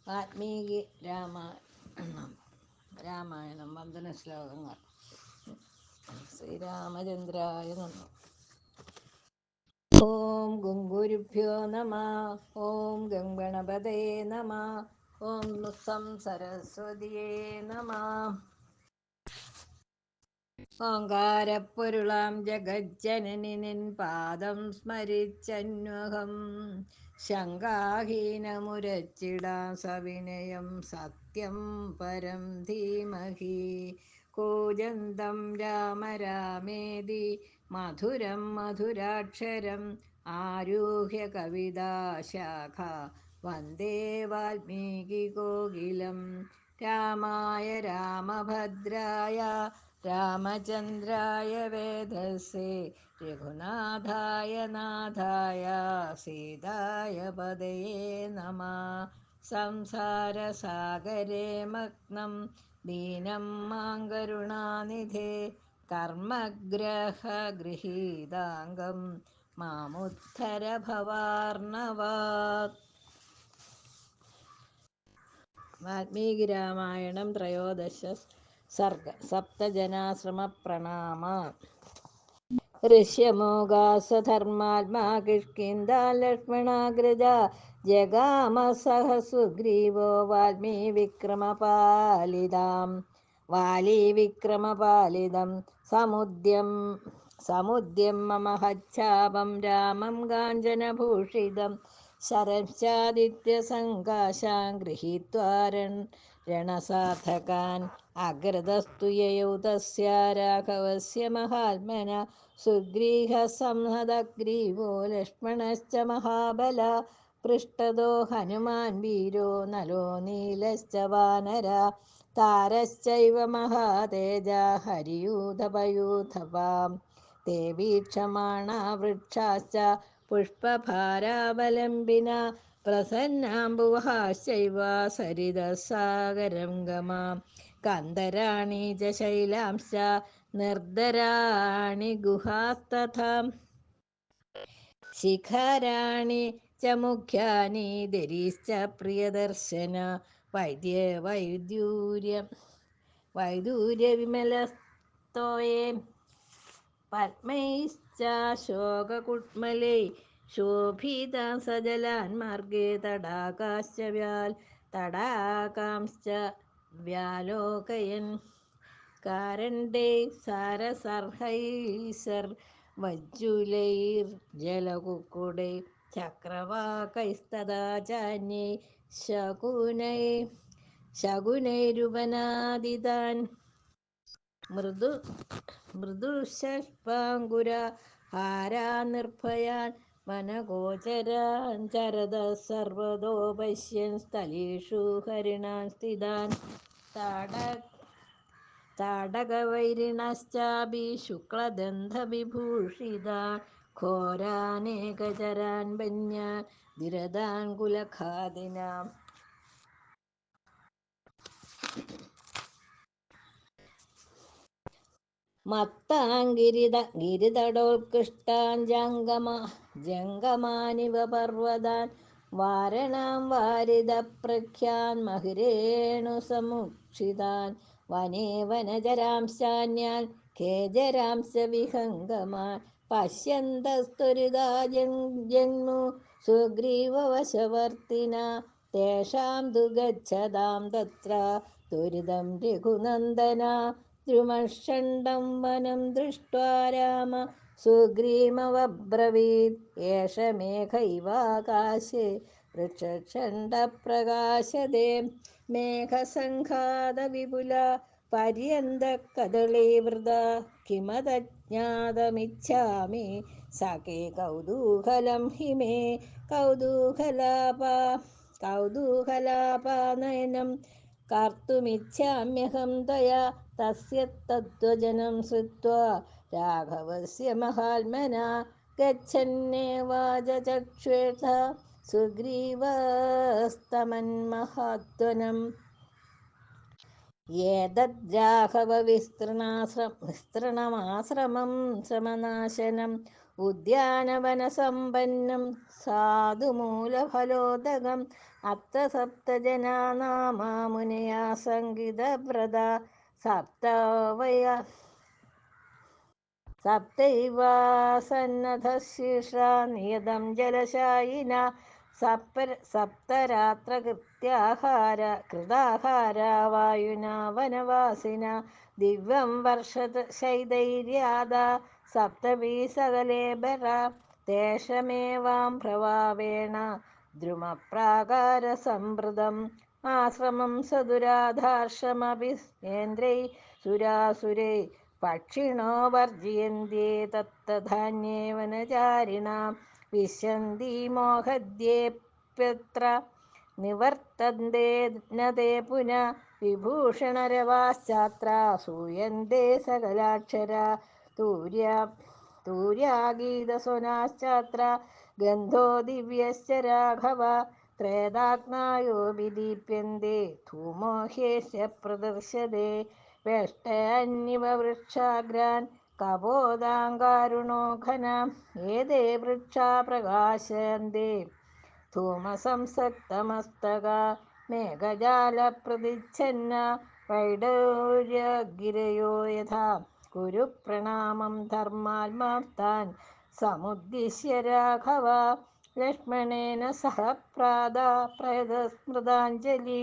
വാൽമീകി രാമായണം വന്ദന ശ്ലോകങ്ങൾ. ശ്രീരാമചന്ദ്രായ നമഃ. ഓം ഗുരുഭ്യോ നമഃ. ഓം ഗണപതേ നമഃ. ഓം സരസ്വതിയേ നമഃ. ഓങ്കാരപ്പൊരുളാം ജഗജ്ജനനി നിൻ പാദം സ്മരിച്ചന്വഹം ശങ്കാഹീനമുരച്ചിടാം സവിനയം സത്യം പരം ധീമഹി. കൂജന്തം രാമ രാമേതി മധുരം മധുരാക്ഷരം ആരുഹ്യ കവിതാശാഖ വന്ദേ വാൽമീകി കോകിലം. രാമായ രാമഭദ്രായ രാമചന്ദ്രായ വേധസേ രഘുനാഥായ നാഥായ സീതായ പതയേ നമഃ. സംസാരസാഗരേ മഗ്നം ദീനം മാം കരുണാനിധേ കർമ്മഗ്രഹഗൃഹീതാംഗം മാമുദ്ധര ഭവാർണവാത്. വാൽമീകി രാമായണം ത്രയോദശ സർഗ. സപ്തജനാശ്രമ പ്രണാമ. ഋഷ്യമോഗാസധർമാത്മാ കിഷ്കിന്ധാ ലക്ഷ്മണാഗ്രജ ജഗാമ സഹ സുഗ്രീവോ വാലീവിക്രമപാലിതം സമുദ്യം മമഹച്ഛാപം രാമം കാഞ്ചനഭൂഷിതം ശരംശ്ചാദിത്യസങ്കാശാൻ ഗൃഹീത്വാ രണസാധകാൻ അഗ്രതസ്തു യയൗ തസ്യ രാഘവസ്യ മഹാത്മന സുഗ്രീഹസംഹതഗ്രീവോ ലക്ഷ്മണശ്ച മഹാബല പൃഷ്ടതോ ഹനുമാൻ വീരോ നലോ നീലശ്ച വാനര താരശ്ചൈവ മഹാതേജ ഹരിയൂഥപയൂഥപാം തേ വീക്ഷമാണാ വൃക്ഷാശ്ച പുഷ്പഭാരാവലംബിന പ്രസന്നാംബുവഃശ്ചൈവ സരിതസാഗരം ഗമാം കന്ദരാണി ച ശൈലാംശ്ച നിർദരാണി ഗുഹാസ്തഥാ ശിഖരാണി ച മുഖ്യാനി ദരീശ്ച പ്രിയദർശന വൈദൂര്യവിമലസ്തോയേ പദ്മൈശ്ചാശോകകുട്മലൈ ശോഭിതാ സജലാൻ മാർഗേ തടാകാംശ്ച വ്യാലോകയൻ കാരണ്ഡേ സാരസർഹൈസർ വജ്ജുലൈർജലകുക്കുടൈ ചക്രവാകൈസ്തഥാ ചാന്യൈ ശകുനൈരുപനാദിതാൻ മൃദുഷഷ്പാങ്കുരഹാരാ നിർഭയാൻ വനഗോചരാൻ ചരത സർവതോ പശ്യൻ സ്ഥലേഷു ഹരിണാൻ സ്ഥിതാൻ താടകവൈരിണശ്ചാപി ശുക്ലദന്തവിഭൂഷിതാൻ ഘോരാനേകചരാൻ വന്യാൻ ധിരതാൻ കുലഖാദിനാം മത്താംഗിരിതടോത്കൃഷ്ടാൻ ജംഗമാനിവ പർവ്വതാൻ വാരണാം വാരിതപ്രഖ്യാൻ മഹിരേണുസമുക്ഷിതാൻ വനേ വനചരാംശാന്യാൻ ഖേജരാംശ വിഹംഗമാൻ പശ്യന്തസ്ത്വരിതാ ജഗ്മു സുഗ്രീവവശവർത്തിന തേഷാം ദുഗച്ഛതാം തത്ര ത്വരിതം രഘുനന്ദന ദ്രുമഷണ്ഡം വനം ദൃഷ്ട്വാ രാമ സുഗ്രീവമബ്രവീത് ഏഷ മേഘൈവാകാശേ വൃക്ഷഷണ്ഡപ്രകാശദേ മേഘസംഘാതവിപുല പര്യന്തകദളീവൃത കിമതജ്ഞാതമിച്ഛാമി സഖേ കൗതൂഹലം हि मे കൗതൂഹലാപാനയനം കർത്തുമിച്ഛാമ്യഹം ത്വയാ തസ്യ തദ്വചനം ശ്രുത്വാ രാഘവസ്യ മഹാത്മനാ ഗച്ഛന്നേവാചചക്ഷുഷ സുഗ്രീവസ്തമന്മഹാത്വനം ഏതദ്രാഘവ വിസ്തൃണമാശ്രമം ശ്രമനാശനം ഉദ്യാനവനസമ്പന്നം സാധുമൂലഫലോദകം അത്ര സപ്തജനാ നാമ മുനയാ സംഗീതവ്രത സപ്തവയ സപ്തൈവാസന്നധശീർഷാ നിയതം ജലശായിന കൃതാഹാര വായുന വനവാസിന ദിവ്യം വർഷത ശൈതൈര്യാദ സപ്തഭി സകലേബര തേഷമേവാം പ്രഭാവേണ ദ്രുമപ്രാകാരസംവൃതം ആശ്രമം സദുരാധാർഷമഭി കേന്ദ്രൈ സുരാസുരൈ പക്ഷിണോ വർജയന്ത്യേ തത്തധാന്യേ വനചാരിണാം വിശന്തി മോഹദ്യേപ്യത്ര നിവർത്തന്തേ ന തേ പുനഃ വിഭൂഷണരവാശ്ചാത്ര സൂയന്തേ സകലാക്ഷര തൂര്യാഗീതസുനാശ്ചാത്ര ഗന്ധോ ദിവ്യശ്ച രാഘവ ത്രേതാഗ്നായോ വിദീപ്യന്തെ ധൂമോ ഹ്യേഷ്യ പ്രദർശതേ വെഷ്ടയന്യവ വൃക്ഷാഗ്രാൻ കപോതാങ്കാരുണോ ഘന ഏതേ വൃക്ഷാ പ്രകാശന്തി ധൂമസംസക്തമസ്തക മേഘജാലപ്രതിച്ഛന്ന വൈഡൂര്യഗിരയോ യഥാ കുരു പ്രണാമം ധർമാത്മാർത്താൻ സമുദ്ദിശ്യ രാഘവ ലക്ഷ്മണേന സഹ പ്രയതസ്മൃതാഞ്ജലി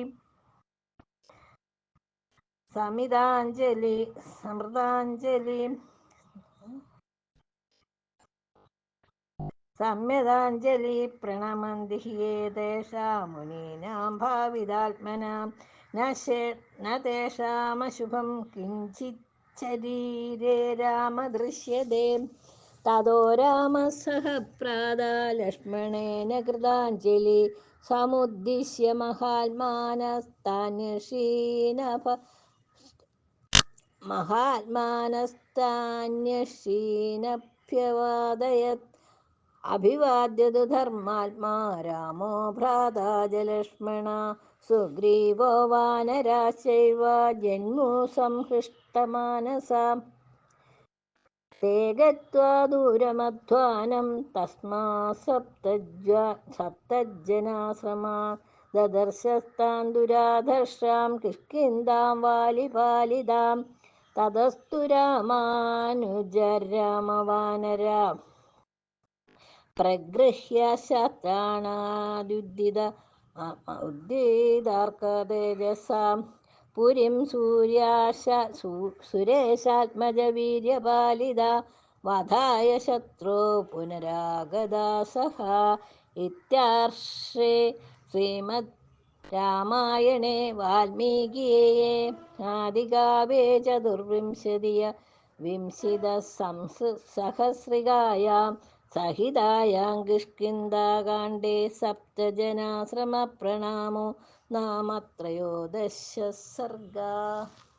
സംയതാഞ്ജലി പ്രണമന്തി യേ തേഷാം മുനീനാം ഭാവിതാത്മനാം ന തേഷാമശുഭം കിഞ്ചിച്ഛരീരേ രാമ ദൃശ്യതേ തതോ രാമഃ സഹ പ്രാതാ ലക്ഷ്മണേന കൃതാഞ്ജലി സമുദ്ദിശ്യ മഹാത്മാനസ്താന്യശീനഭ്യവാദയത് അഭിവാദ്യതു ധർമാത്മാ രാമോ ഭ്രാതാ ച ലക്ഷ്മണ സുഗ്രീവോ വാനരാശ്ചൈവ ജന്മു സംഹൃഷ്ടമാനസാ ते गत्वा दूरमध्वानं तस्मात् सप्तजनाश्रमा ददर्शस्तान् दुराधर्षां किष्किन्धां वालिपालिदां ततस्तु रामानुजरामवानरा प्रगृह्य शस्त्राणादुद्धिदार्कतेजसा पुरीं सुरेशात्मजवीर्यपालिदा वधाय शत्रो पुनरागदा सह इत्यार्षे श्रीमद् रामायणे वाल्मीकिये आदिकाव्ये चतुर्विंशतिसहस्रिकायां सहितायां किष्किन्धाकाण्डे सप्तजनाश्रमप्रणामो नाम त्रयोदशः सर्गः।